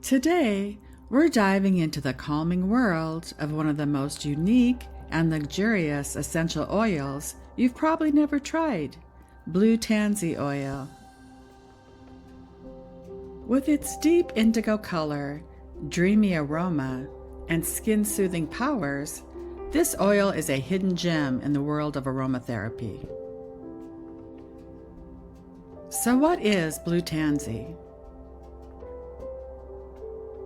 Today, we're diving into the calming world of one of the most unique and luxurious essential oils you've probably never tried, Blue Tansy Oil. With its deep indigo color, dreamy aroma, and skin-soothing powers, this oil is a hidden gem in the world of aromatherapy. So what is Blue Tansy?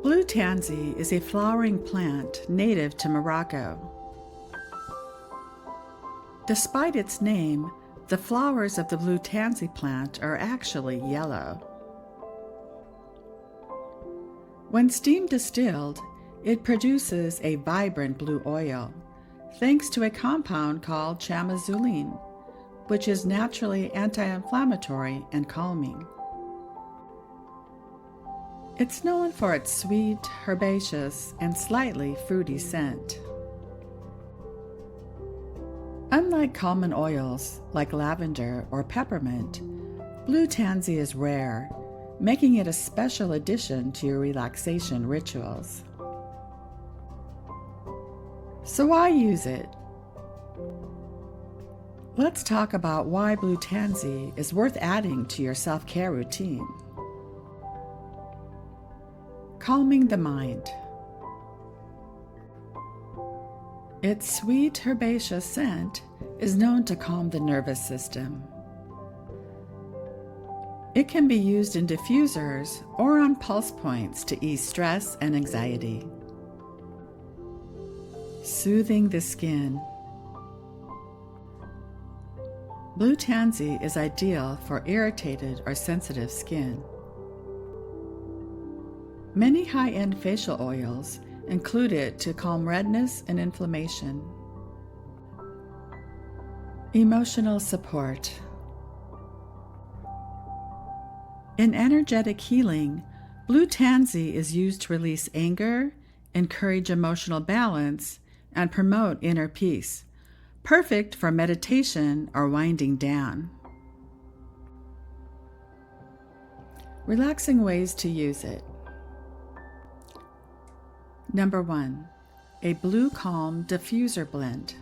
Blue tansy is a flowering plant native to Morocco. Despite its name, the flowers of the blue tansy plant are actually yellow. When steam distilled, it produces a vibrant blue oil, thanks to a compound called chamazulene, which is naturally anti-inflammatory and calming. It's known for its sweet, herbaceous, and slightly fruity scent. Unlike common oils like lavender or peppermint, blue tansy is rare, making it a special addition to your relaxation rituals. So why use it? Let's talk about why blue tansy is worth adding to your self-care routine. Calming the mind. Its sweet herbaceous scent is known to calm the nervous system. It can be used in diffusers or on pulse points to ease stress and anxiety. Soothing the skin. Blue tansy is ideal for irritated or sensitive skin. Many high-end facial oils include it to calm redness and inflammation. Emotional support. In energetic healing, blue tansy is used to release anger, encourage emotional balance, and promote inner peace, perfect for meditation or winding down. Relaxing ways to use it. Number 1. A Blue Calm Diffuser Blend.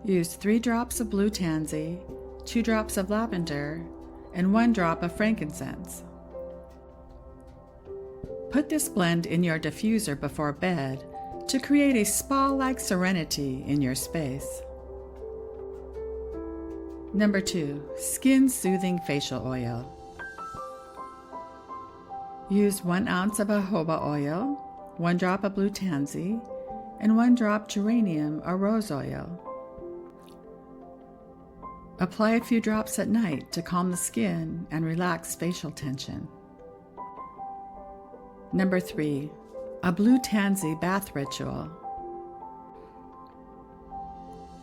Use 3 drops of blue tansy, 2 drops of lavender, and 1 drop of frankincense. Put this blend in your diffuser before bed to create a spa-like serenity in your space. Number 2. Skin Soothing Facial Oil. Use 1 ounce of jojoba oil, 1 drop of blue tansy, and 1 drop geranium or rose oil. Apply a few drops at night to calm the skin and relax facial tension. Number 3. A blue tansy bath ritual.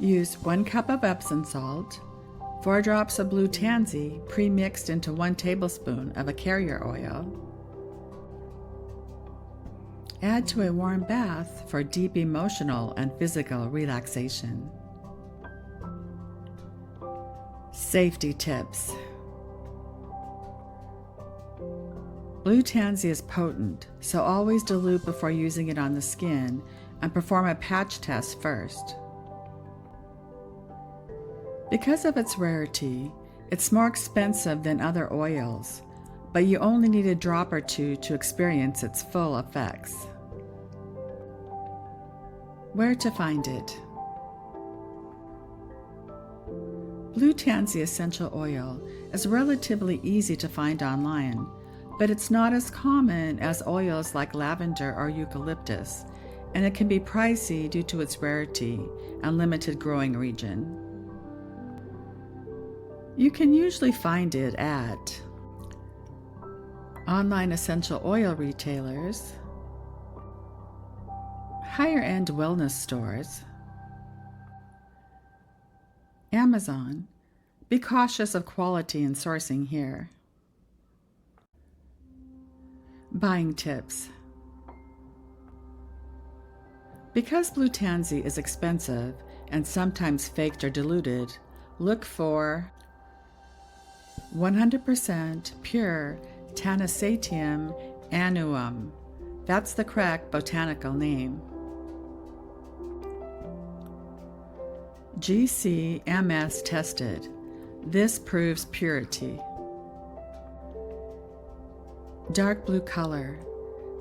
Use 1 cup of Epsom salt, 4 drops of blue tansy pre-mixed into 1 tablespoon of a carrier oil. Add to a warm bath for deep emotional and physical relaxation. Safety tips. Blue tansy is potent, so always dilute before using it on the skin and perform a patch test first. Because of its rarity, it's more expensive than other oils, but you only need a drop or 2 to experience its full effects. Where to find it? Blue Tansy Essential Oil is relatively easy to find online, but it's not as common as oils like lavender or eucalyptus, and it can be pricey due to its rarity and limited growing region. You can usually find it at online essential oil retailers, higher-end wellness stores, Amazon. Be cautious of quality and sourcing here. Buying tips. Because blue tansy is expensive and sometimes faked or diluted, look for 100% pure Tanacetum annuum. That's the correct botanical name. GC-MS tested. This proves purity. Dark blue color.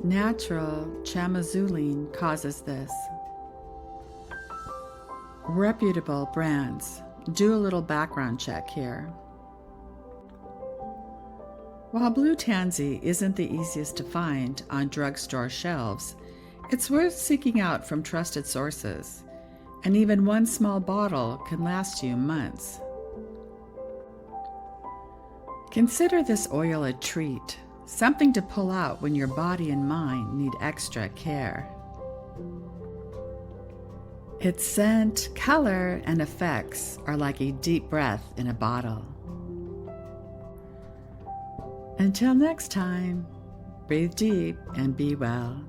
Natural chamazoline causes this. Reputable brands. Do a little background check here. While Blue Tansy isn't the easiest to find on drugstore shelves, it's worth seeking out from trusted sources, and even one small bottle can last you months. Consider this oil a treat, something to pull out when your body and mind need extra care. Its scent, color, and effects are like a deep breath in a bottle. Until next time, breathe deep and be well.